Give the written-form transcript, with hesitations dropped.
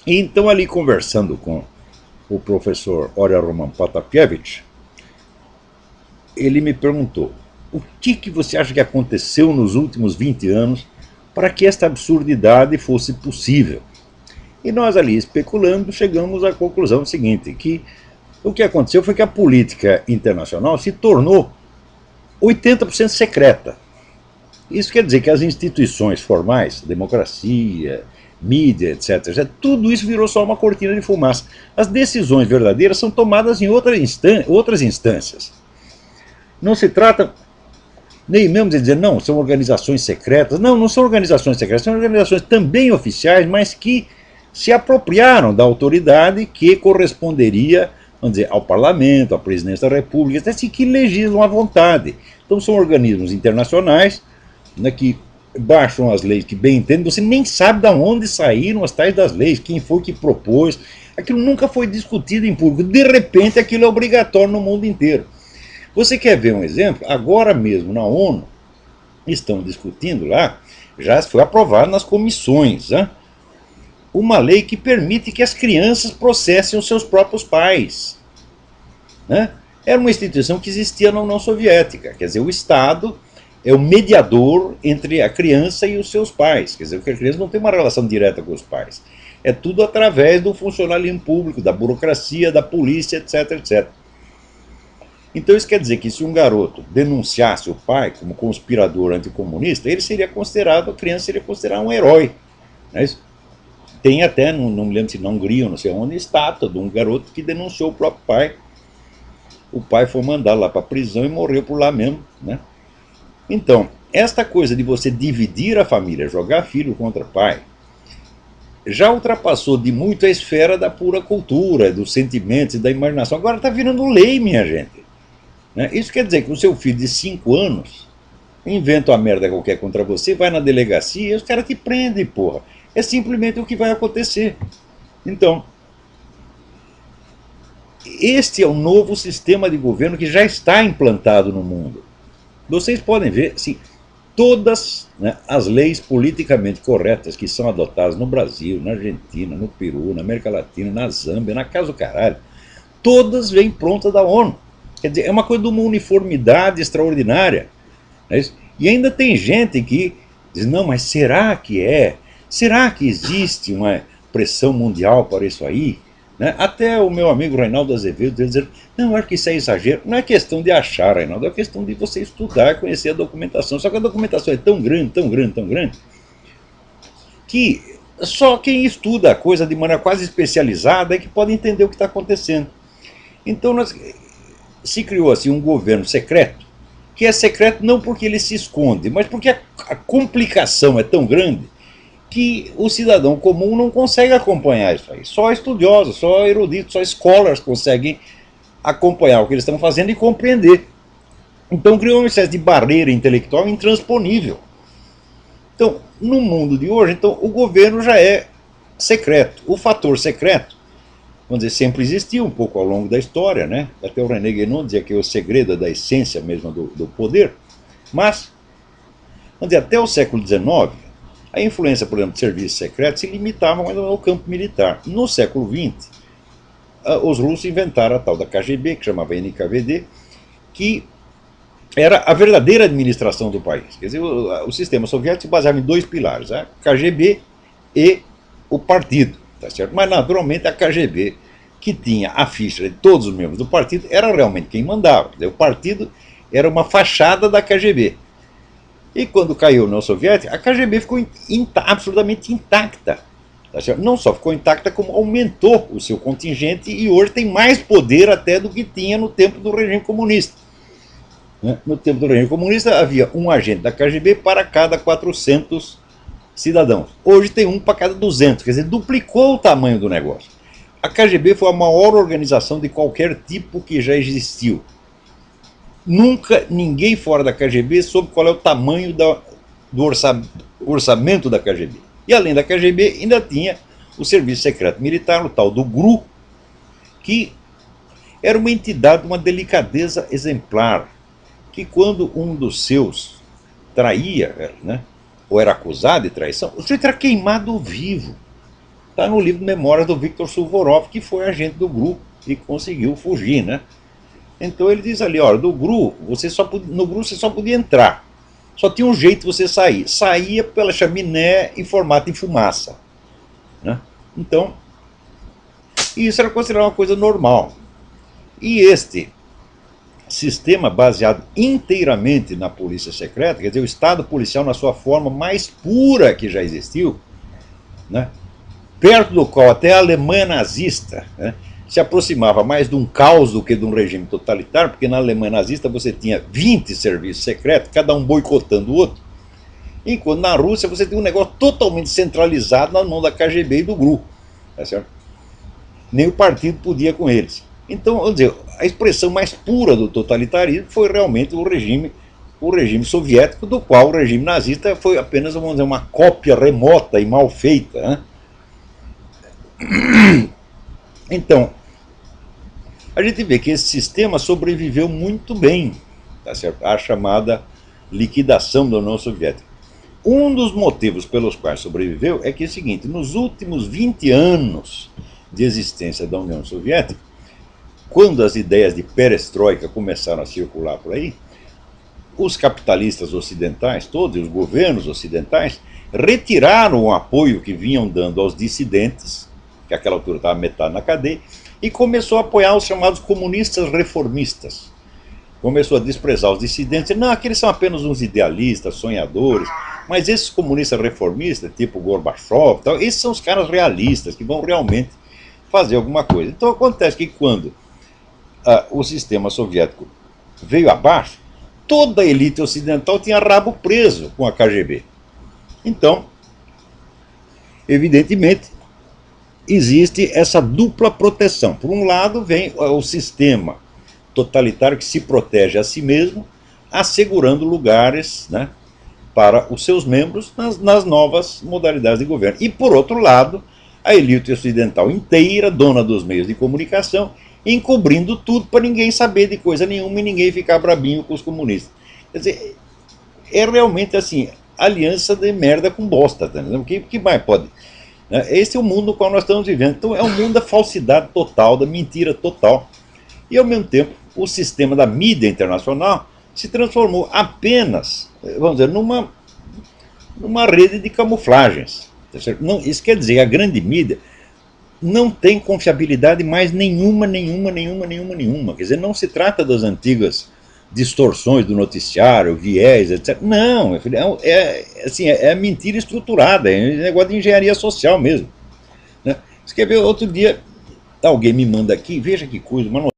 E então, ali conversando com o professor Oria Roman Potapievich, ele me perguntou: o que você acha que aconteceu nos últimos 20 anos para que esta absurdidade fosse possível? E nós ali especulando chegamos à conclusão seguinte, que o que aconteceu foi que a política internacional se tornou 80% secreta. Isso quer dizer que as instituições formais, democracia, mídia, etc., tudo isso virou só uma cortina de fumaça. As decisões verdadeiras são tomadas em outras instâncias. Não se trata nem mesmo de dizer, não, são organizações secretas. Não, não são organizações secretas, são organizações também oficiais, mas que se apropriaram da autoridade que corresponderia, vamos dizer, ao parlamento, à presidência da república, assim, que legislam à vontade. Então são organismos internacionais, né, que baixam as leis que bem entendem, você nem sabe de onde saíram as tais das leis, quem foi que propôs, aquilo nunca foi discutido em público, de repente aquilo é obrigatório no mundo inteiro. Você quer ver um exemplo? Agora mesmo na ONU estão discutindo lá, já foi aprovado nas comissões, né, uma lei que permite que as crianças processem os seus próprios pais. Né? Era uma instituição que existia na União Soviética, quer dizer, o Estado é o mediador entre a criança e os seus pais, quer dizer, porque a criança não tem uma relação direta com os pais. É tudo através do funcionalismo público, da burocracia, da polícia, etc, etc. Então isso quer dizer que se um garoto denunciasse o pai como conspirador anticomunista, ele seria considerado, a criança seria considerada um herói. Né? Tem até, não me lembro se na Hungria ou não sei onde, estátua de um garoto que denunciou o próprio pai. O pai foi mandado lá para a prisão e morreu por lá mesmo. Né? Então, esta coisa de você dividir a família, jogar filho contra pai, já ultrapassou de muito a esfera da pura cultura, dos sentimentos e da imaginação. Agora está virando lei, minha gente. Né? Isso quer dizer que o seu filho de 5 anos inventa uma merda qualquer contra você, vai na delegacia e os caras te prendem, porra. É simplesmente o que vai acontecer. Então, este é o novo sistema de governo que já está implantado no mundo. Vocês podem ver, sim, todas, né, as leis politicamente corretas que são adotadas no Brasil, na Argentina, no Peru, na América Latina, na Zâmbia, na casa do caralho, todas vêm prontas da ONU. Quer dizer, é uma coisa de uma uniformidade extraordinária. Né? E ainda tem gente que diz, não, mas será que é? Será que existe uma pressão mundial para isso aí? Né? Até o meu amigo Reinaldo Azevedo dizer, não, acho que isso é exagero. Não é questão de achar, Reinaldo, é questão de você estudar, conhecer a documentação. Só que a documentação é tão grande, tão grande, tão grande, que só quem estuda a coisa de maneira quase especializada é que pode entender o que está acontecendo. Então se criou assim um governo secreto, que é secreto não porque ele se esconde, mas porque a complicação é tão grande que o cidadão comum não consegue acompanhar isso aí. Só estudiosos, só eruditos, só scholars conseguem acompanhar o que eles estão fazendo e compreender. Então criou uma espécie de barreira intelectual intransponível. Então, no mundo de hoje, então, o governo já é secreto. O fator secreto, vamos dizer, sempre existiu um pouco ao longo da história, né? Até o René Guénon dizia que é o segredo da essência mesmo do poder. Mas, vamos dizer, até o século XIX, a influência, por exemplo, de serviços secretos se limitava mais ao campo militar. No século XX, os russos inventaram a tal da KGB, que chamava NKVD, que era a verdadeira administração do país. Quer dizer, o sistema soviético se baseava em dois pilares, a KGB e o partido. Tá certo? Mas, naturalmente, a KGB, que tinha a ficha de todos os membros do partido, era realmente quem mandava. O partido era uma fachada da KGB. E quando caiu a União Soviética, a KGB ficou absolutamente intacta. Tá certo? Não só ficou intacta, como aumentou o seu contingente e hoje tem mais poder até do que tinha no tempo do regime comunista. No tempo do regime comunista havia um agente da KGB para cada 400 cidadãos. Hoje tem um para cada 200, quer dizer, duplicou o tamanho do negócio. A KGB foi a maior organização de qualquer tipo que já existiu. Nunca ninguém fora da KGB soube qual é o tamanho do orçamento da KGB. E além da KGB, ainda tinha o Serviço Secreto Militar, o tal do GRU, que era uma entidade, uma delicadeza exemplar, que quando um dos seus traía, né, ou era acusado de traição, o sujeito era queimado vivo. Está no livro de memórias do Viktor Suvorov, que foi agente do GRU e conseguiu fugir, né? Então ele diz ali, olha, no GRU você só podia entrar. Só tinha um jeito de você sair. Saía pela chaminé em formato de fumaça, né? Então, isso era considerado uma coisa normal. E este sistema baseado inteiramente na polícia secreta, quer dizer, o Estado policial na sua forma mais pura que já existiu, né? Perto do qual até a Alemanha nazista, né, se aproximava mais de um caos do que de um regime totalitário, porque na Alemanha nazista você tinha 20 serviços secretos, cada um boicotando o outro, enquanto na Rússia você tinha um negócio totalmente centralizado na mão da KGB e do GRU. Tá certo? Nem o partido podia com eles. Então, vamos dizer, a expressão mais pura do totalitarismo foi realmente o regime soviético, do qual o regime nazista foi apenas, vamos dizer, uma cópia remota e mal feita, né? Então, a gente vê que esse sistema sobreviveu muito bem, tá certo? À chamada liquidação da União Soviética. Um dos motivos pelos quais sobreviveu é que é o seguinte, nos últimos 20 anos de existência da União Soviética, quando as ideias de perestroika começaram a circular por aí, os capitalistas ocidentais, todos, os governos ocidentais, retiraram o apoio que vinham dando aos dissidentes, que àquela altura estava metade na cadeia, e começou a apoiar os chamados comunistas reformistas. Começou a desprezar os dissidentes, não, aqueles são apenas uns idealistas, sonhadores, mas esses comunistas reformistas, tipo Gorbachev, tal, esses são os caras realistas, que vão realmente fazer alguma coisa. Então acontece que quando o sistema soviético veio abaixo, toda a elite ocidental tinha rabo preso com a KGB. Então, evidentemente, existe essa dupla proteção. Por um lado, vem o sistema totalitário que se protege a si mesmo, assegurando lugares, né, para os seus membros nas novas modalidades de governo. E, por outro lado, a elite ocidental inteira, dona dos meios de comunicação, encobrindo tudo para ninguém saber de coisa nenhuma e ninguém ficar brabinho com os comunistas. Quer dizer, é realmente assim, aliança de merda com bosta, tá entendendo? O que mais pode? Esse é o mundo no qual nós estamos vivendo. Então é um mundo da falsidade total, da mentira total. E ao mesmo tempo, o sistema da mídia internacional se transformou apenas, vamos dizer, numa rede de camuflagens. Tá certo? Não, isso quer dizer, a grande mídia não tem confiabilidade mais nenhuma. Quer dizer, não se trata das antigas distorções do noticiário, viés, etc. Não, assim, é mentira estruturada, é negócio de engenharia social mesmo, né? Você quer ver, outro dia, alguém me manda aqui, veja que coisa, uma